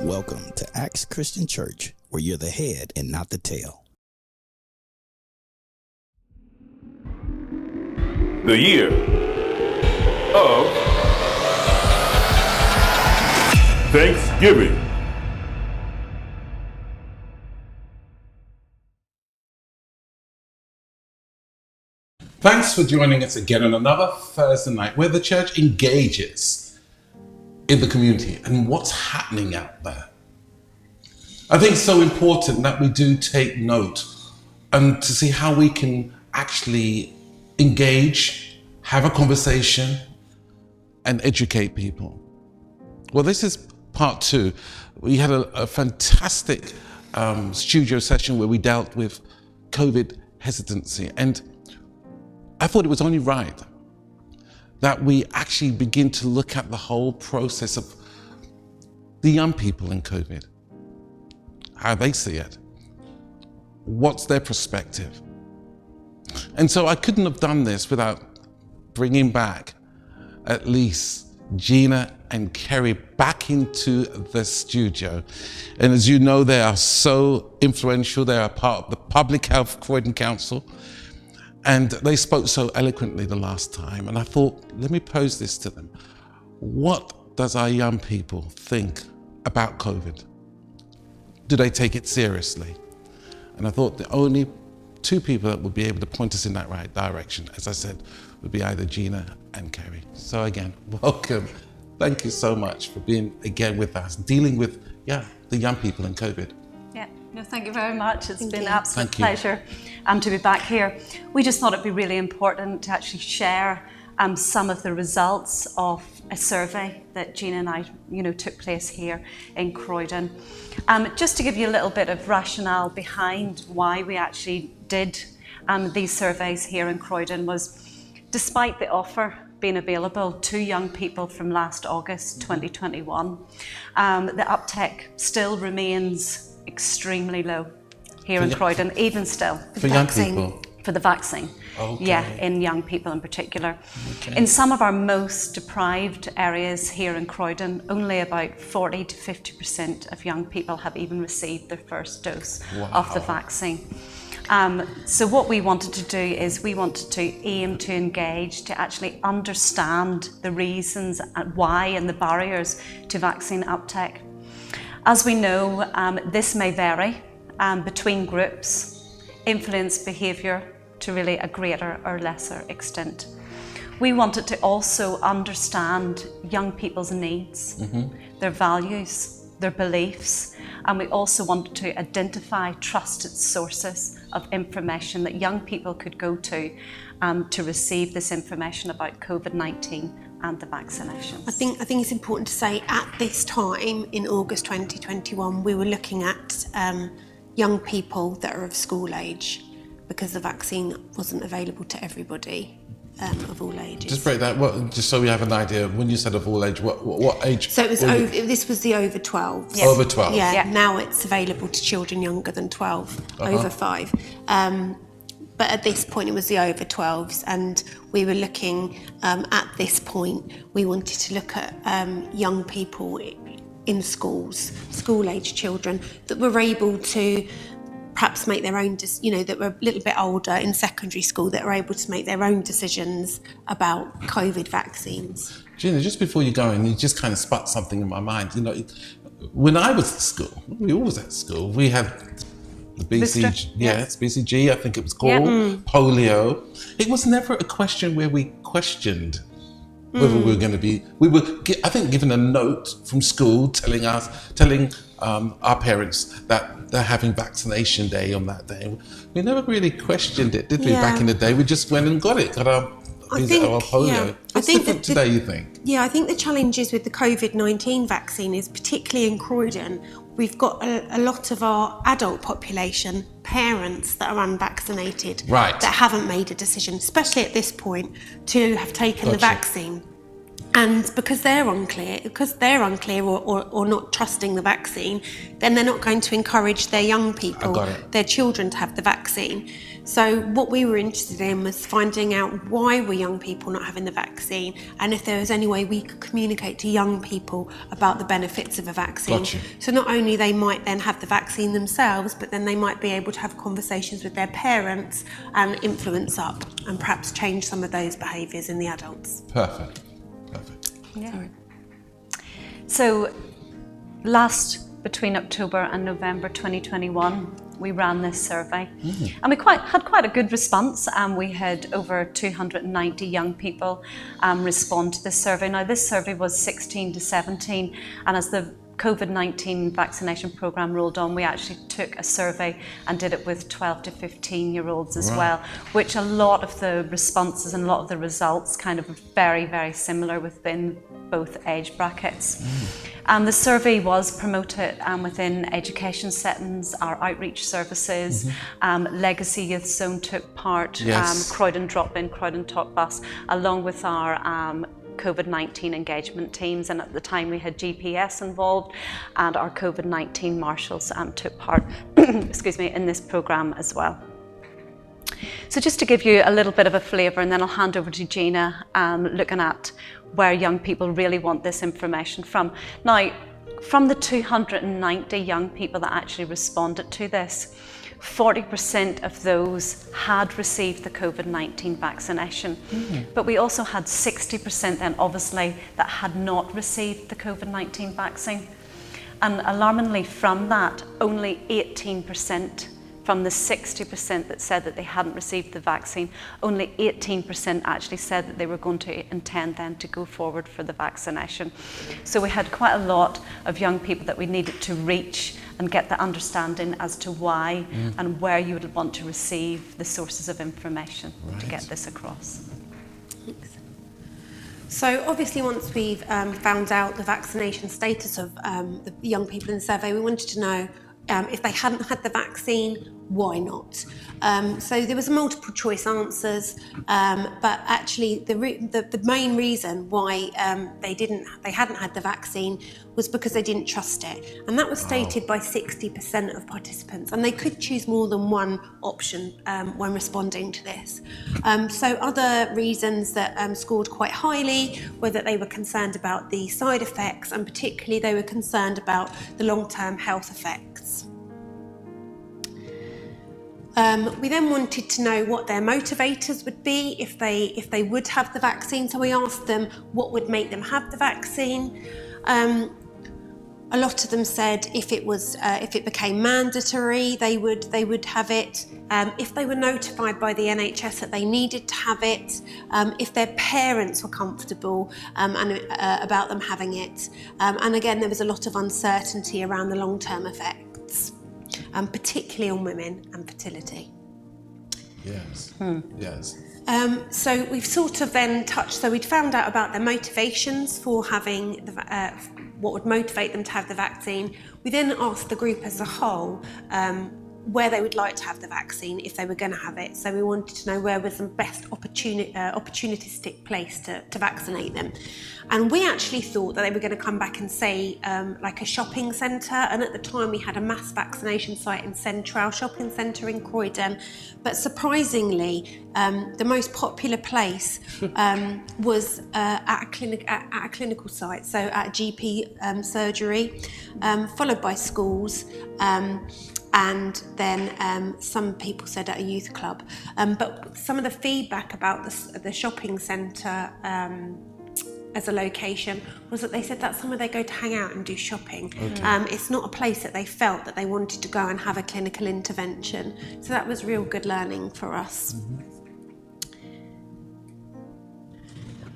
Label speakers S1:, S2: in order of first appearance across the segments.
S1: Welcome to Acts Christian Church, where you're the head and not the tail.
S2: The year of Thanksgiving.
S3: Thanks for joining us again on another Thursday night where the church engages in the community and what's happening out there. I think it's so important that we do take note and to see how we can actually engage, have a conversation, and educate people. Well, this is part two. We had a fantastic studio session where we dealt with COVID hesitancy, and I thought it was only right that we actually begin to look at the whole process of the young people in COVID, how they see it, what's their perspective. And so I couldn't have done this without bringing back at least Gina and Kerry back into the studio. And as you know, they are so influential. They are part of the Public Health Croydon Council. And they spoke so eloquently the last time. And I thought, let me pose this to them. What does our young people think about COVID? Do they take it seriously? And I thought the only two people that would be able to point us in that right direction, as I said, would be either Gina and Kerry. So again, welcome. Thank you so much for being again with us, dealing with, the young people in COVID.
S4: No, thank you very much. It's been an absolute pleasure to be back here. We just thought it'd be really important to actually share some of the results of a survey that Gina and I, took place here in Croydon. Just to give you a little bit of rationale behind why we actually did these surveys here in Croydon was, despite the offer being available to young people from last August 2021, the uptake still remains extremely low here in Croydon, even still.
S3: For young people?
S4: For the vaccine.
S3: Okay.
S4: In young people in particular.
S3: Okay.
S4: In some of our most deprived areas here in Croydon, only about 40 to 50% of young people have even received their first dose of the vaccine. So what we wanted to do is we wanted to aim to engage, to actually understand the reasons why and the barriers to vaccine uptake. As we know, this may vary between groups, influence behaviour to really a greater or lesser extent. We wanted to also understand young people's needs, their values, their beliefs, and we also wanted to identify trusted sources of information that young people could go to receive this information about COVID-19 and the vaccinations.
S5: I think it's important to say at this time in August 2021 we were looking at young people that are of school age, because the vaccine wasn't available to everybody of all ages.
S3: Just break that, just so we have an idea, when you said of all age, what age?
S5: So it was this was the over 12s.
S4: Yes.
S3: Over 12?
S5: Yeah, now it's available to children younger than 12, over 5. But at this point it was the over 12s, and we were looking, at this point, we wanted to look at young people in schools, school-age children that were able to perhaps make their own, that were a little bit older in secondary school, that were able to make their own decisions about COVID vaccines.
S3: Gina, just before you go in, you just kind of sparked something in my mind. When I was at school, we all was at school, we had the BCG, I think it was called, polio. It was never a question where we questioned whether we were going to be, we were, I think, given a note from school telling our parents that they're having vaccination day on that day. We never really questioned it, did we, back in the day? We just went and got our polio. It's different today, you think?
S5: Yeah, I think the challenges with the COVID-19 vaccine is, particularly in Croydon, we've got a lot of our adult population, parents that are unvaccinated, that haven't made a decision, especially at this point, to have taken the vaccine. And because they're unclear or not trusting the vaccine, then they're not going to encourage their young people, their children, to have the vaccine. So what we were interested in was finding out why were young people not having the vaccine, and if there was any way we could communicate to young people about the benefits of a vaccine. So not only they might then have the vaccine themselves, but then they might be able to have conversations with their parents and influence up and perhaps change some of those behaviours in the adults.
S3: Perfect.
S5: Yeah.
S3: Sorry.
S4: So between October and November 2021, we ran this survey, and we had quite a good response. We had over 290 young people respond to this survey. Now, this survey was 16 to 17, and as the Covid-19 vaccination programme rolled on, we actually took a survey and did it with 12 to 15-year-olds as well, which a lot of the responses and a lot of the results kind of very, very similar within both age brackets. The survey was promoted within education settings, our outreach services, Legacy Youth Zone took part, Croydon Drop In, Croydon Talk Bus, along with our Covid-19 engagement teams, and at the time we had GPS involved, and our Covid-19 marshals took part in this programme as well. So just to give you a little bit of a flavour, and then I'll hand over to Gina, looking at where young people really want this information from. Now, from the 290 young people that actually responded to this, 40% of those had received the Covid-19 vaccination. But we also had 60% then, obviously, that had not received the Covid-19 vaccine. And alarmingly from that, only 18%, from the 60% that said that they hadn't received the vaccine, only 18% actually said that they were going to intend then to go forward for the vaccination. So we had quite a lot of young people that we needed to reach and get the understanding as to why and where you would want to receive the sources of information to get this across.
S5: Thanks. So obviously once we've found out the vaccination status of the young people in the survey, we wanted to know if they hadn't had the vaccine, why not? So there was multiple choice answers, but actually the main reason why they hadn't had the vaccine was because they didn't trust it, and that was stated by 60% of participants, and they could choose more than one option when responding to this. So other reasons that scored quite highly were that they were concerned about the side effects, and particularly they were concerned about the long-term health effects. We then wanted to know what their motivators would be if they would have the vaccine. So we asked them what would make them have the vaccine. A lot of them said if it became mandatory, they would have it. If they were notified by the NHS that they needed to have it, if their parents were comfortable about them having it, and again there was a lot of uncertainty around the long-term effects, particularly on women and fertility.
S3: Yes. Yes.
S5: So we've sort of then touched. So we'd found out about their motivations for having what would motivate them to have the vaccine. We then asked the group as a whole where they would like to have the vaccine if they were going to have it. So we wanted to know where was the best opportunistic place to vaccinate them. And we actually thought that they were going to come back and say like a shopping centre. And at the time we had a mass vaccination site in Central Shopping Centre in Croydon. But surprisingly, the most popular place was at a clinical site, so at a GP surgery, followed by schools. And then some people said at a youth club. But some of the feedback about the shopping centre as a location was that they said that's somewhere they go to hang out and do shopping. Okay. It's not a place that they felt that they wanted to go and have a clinical intervention. So that was real good learning for us.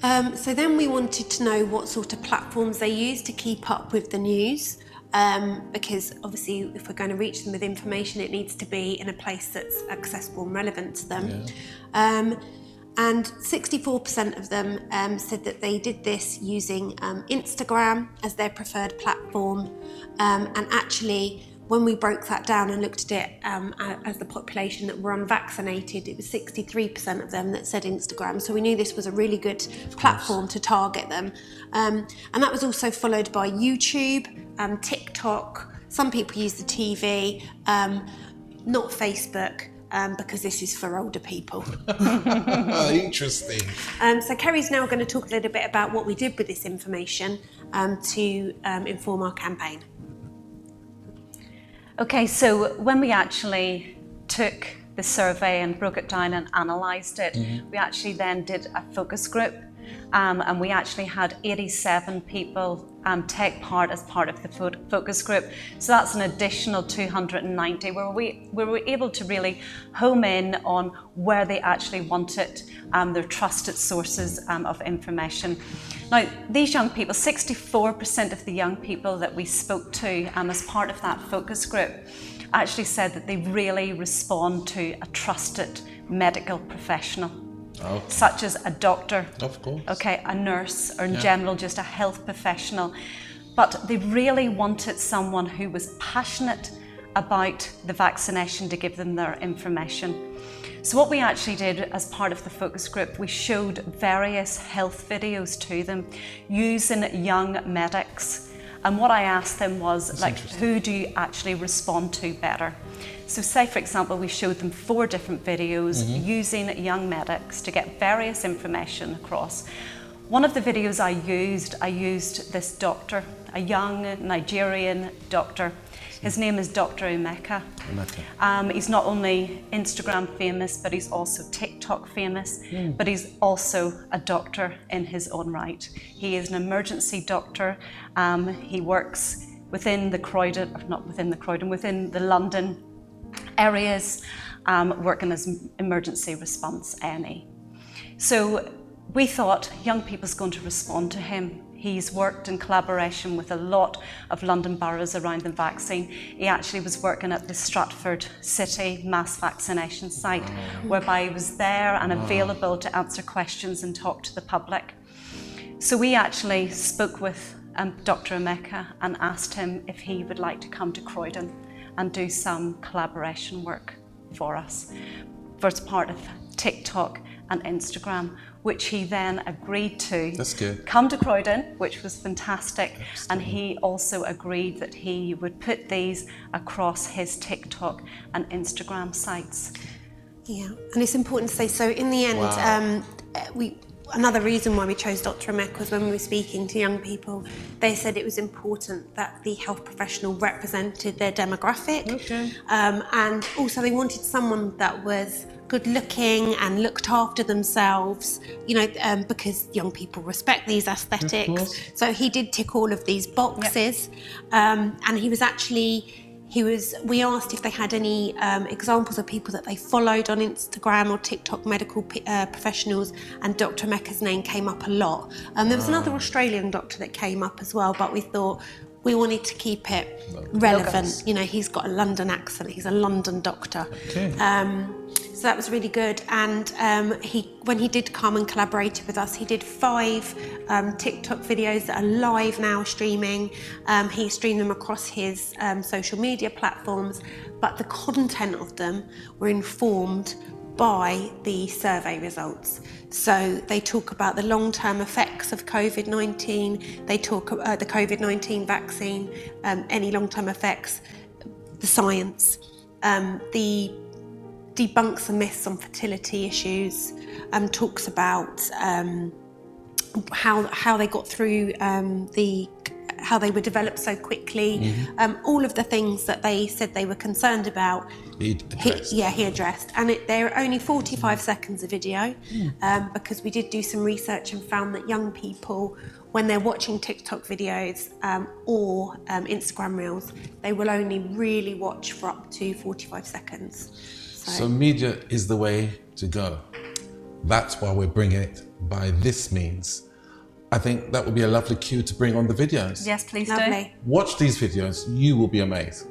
S5: So then we wanted to know what sort of platforms they use to keep up with the news. Because obviously if we're going to reach them with information, it needs to be in a place that's accessible and relevant to them. Yeah. And 64% of them said that they did this using Instagram as their preferred platform. And actually when we broke that down and looked at it as the population that were unvaccinated, it was 63% of them that said Instagram. So we knew this was a really good platform to target them. And that was also followed by YouTube, TikTok. Some people use the TV, not Facebook. Because this is for older people.
S3: Interesting.
S5: So Kerry's now going to talk a little bit about what we did with this information to inform our campaign.
S4: Okay, so when we actually took the survey and broke it down and analysed it, we actually then did a focus group, and we actually had 87 people take part as part of the focus group. So that's an additional 290 where we were able to really home in on where they actually wanted their trusted sources of information. Now, these young people, 64% of the young people that we spoke to as part of that focus group actually said that they really respond to a trusted medical professional.
S3: Okay.
S4: Such as a doctor,
S3: of course,
S4: okay, a nurse, or in general just a health professional. But they really wanted someone who was passionate about the vaccination to give them their information. So what we actually did as part of the focus group, we showed various health videos to them using young medics. And what I asked them was, like, who do you actually respond to better? So say, for example, we showed them 4 different videos using young medics to get various information across. One of the videos I used this doctor, a young Nigerian doctor. His name is Dr. Emeka. He's not only Instagram famous, but he's also TikTok famous, but he's also a doctor in his own right. He is an emergency doctor. He works within the London areas, working as emergency response NE. So we thought young people's going to respond to him. He's worked in collaboration with a lot of London boroughs around the vaccine. He actually was working at the Stratford City mass vaccination site, whereby he was there and available to answer questions and talk to the public. So we actually spoke with Dr. Emeka and asked him if he would like to come to Croydon and do some collaboration work for us as part of TikTok and Instagram, which he then agreed to.
S3: That's good.
S4: Come to Croydon, which was fantastic. And he also agreed that he would put these across his TikTok and Instagram sites.
S5: Yeah, and it's important to say, so in the end, another reason why we chose Dr. Emeka was when we were speaking to young people, they said it was important that the health professional represented their demographic. And also they wanted someone that was good looking and looked after themselves, because young people respect these aesthetics. So he did tick all of these boxes. And we asked if they had any examples of people that they followed on Instagram or TikTok, medical professionals, and Dr. Emeka's name came up a lot. There was another Australian doctor that came up as well, but we thought we wanted to keep it relevant. He's got a London accent, he's a London doctor. So that was really good. And when he did come and collaborated with us, he did 5 TikTok videos that are live now streaming. He streamed them across his social media platforms, but the content of them were informed by the survey results. So they talk about the long-term effects of Covid-19, they talk about the Covid-19 vaccine, any long-term effects, the science, the debunks the myths on fertility issues, talks about how they got through how they were developed so quickly, all of the things that they said they were concerned about. He addressed. And there are only 45 seconds of video, because we did do some research and found that young people, when they're watching TikTok videos or Instagram reels, they will only really watch for up to 45 seconds.
S3: So media is the way to go. That's why we're bringing it by this means. I think that would be a lovely cue to bring on the videos.
S4: Yes, please
S5: do.
S3: Watch these videos, you will be amazed.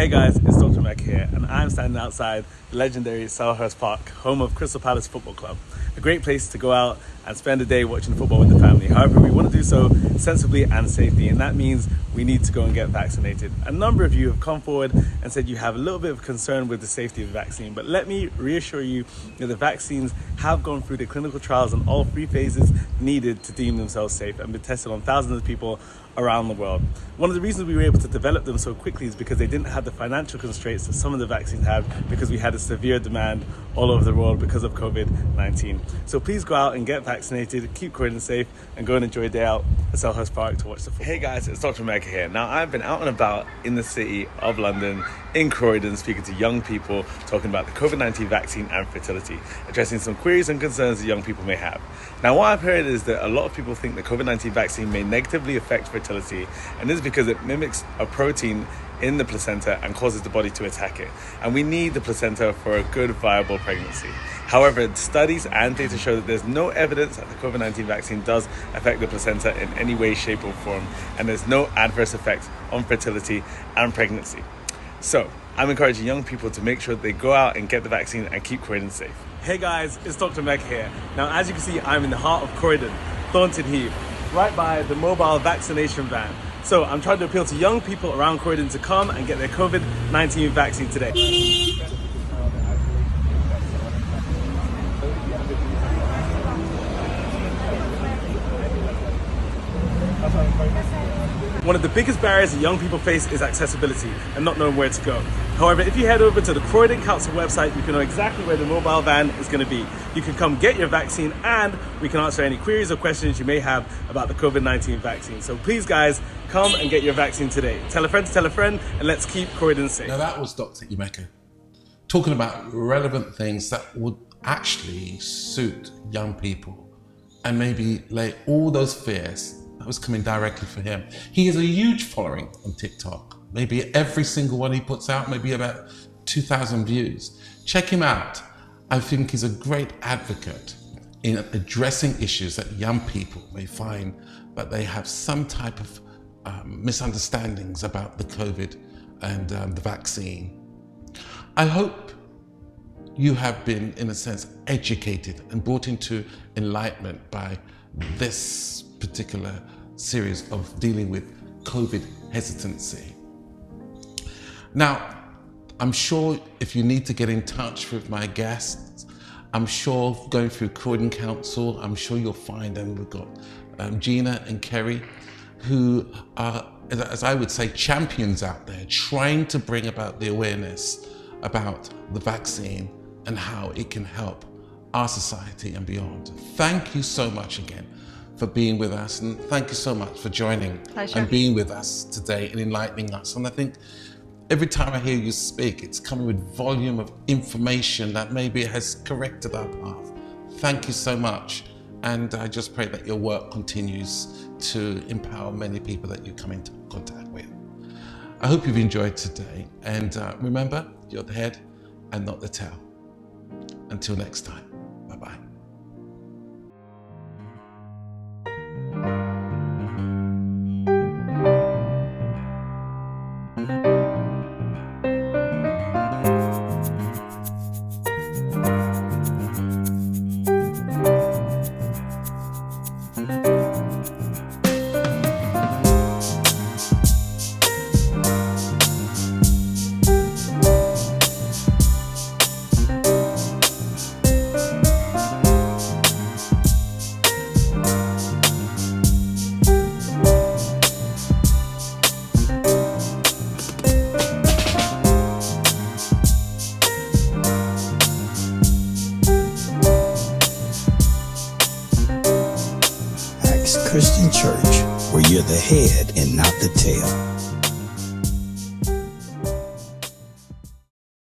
S6: Hey guys, it's Dr. Mac here, and I'm standing outside the legendary Selhurst Park, home of Crystal Palace Football Club. A great place to go out and spend a day watching football with the family. However, we want to do so sensibly and safely, and that means we need to go and get vaccinated. A number of you have come forward and said you have a little bit of concern with the safety of the vaccine, but let me reassure you that the vaccines have gone through the clinical trials and all 3 phases needed to deem themselves safe and been tested on thousands of people around the world. One of the reasons we were able to develop them so quickly is because they didn't have the financial constraints that some of the vaccines have, because we had a severe demand all over the world because of COVID-19. So please go out and get vaccinated, keep Croydon safe, and go and enjoy a day out at Selhurst Park to watch the football. Hey guys, it's Dr. Meg here. Now, I've been out and about in the city of London, in Croydon, speaking to young people, talking about the COVID-19 vaccine and fertility, addressing some queries and concerns that young people may have. Now, what I've heard is that a lot of people think the COVID-19 vaccine may negatively affect fertility, and this is because it mimics a protein in the placenta and causes the body to attack it. And we need the placenta for a good, viable pregnancy. However, studies and data show that there's no evidence that the COVID-19 vaccine does affect the placenta in any way, shape, or form, and there's no adverse effects on fertility and pregnancy. So, I'm encouraging young people to make sure that they go out and get the vaccine and keep Croydon safe. Hey guys, it's Dr. Meg here. Now, as you can see, I'm in the heart of Croydon, Thornton Heath, right by the mobile vaccination van. So I'm trying to appeal to young people around Croydon to come and get their COVID-19 vaccine today. One of the biggest barriers that young people face is accessibility and not knowing where to go. However, if you head over to the Croydon Council website, you can know exactly where the mobile van is going to be. You can come get your vaccine, and we can answer any queries or questions you may have about the COVID-19 vaccine. So please guys, come and get your vaccine today. Tell a friend, and let's keep Croydon safe.
S3: Now that was Dr. Emeka talking about relevant things that would actually suit young people and maybe lay all those fears that was coming directly for him. He has a huge following on TikTok. Maybe every single one he puts out, maybe about 2,000 views. Check him out. I think he's a great advocate in addressing issues that young people may find that they have some type of misunderstandings about the COVID and the vaccine. I hope you have been, in a sense, educated and brought into enlightenment by this particular series of dealing with COVID hesitancy. Now, I'm sure if you need to get in touch with my guests, I'm sure going through Croydon Council, I'm sure you'll find, and we've got Gina and Kerry, who are, as I would say, champions out there trying to bring about the awareness about the vaccine and how it can help our society and beyond. Thank you so much again for being with us, and thank you so much for joining and being with us today and enlightening us. And I think every time I hear you speak, it's coming with volume of information that maybe has corrected our path. Thank you so much, and I just pray that your work continues to empower many people that you come into contact with. I hope you've enjoyed today, and remember, you're the head and not the tail. Until next time, bye-bye.
S1: Christian Church, where you're the head and not the tail.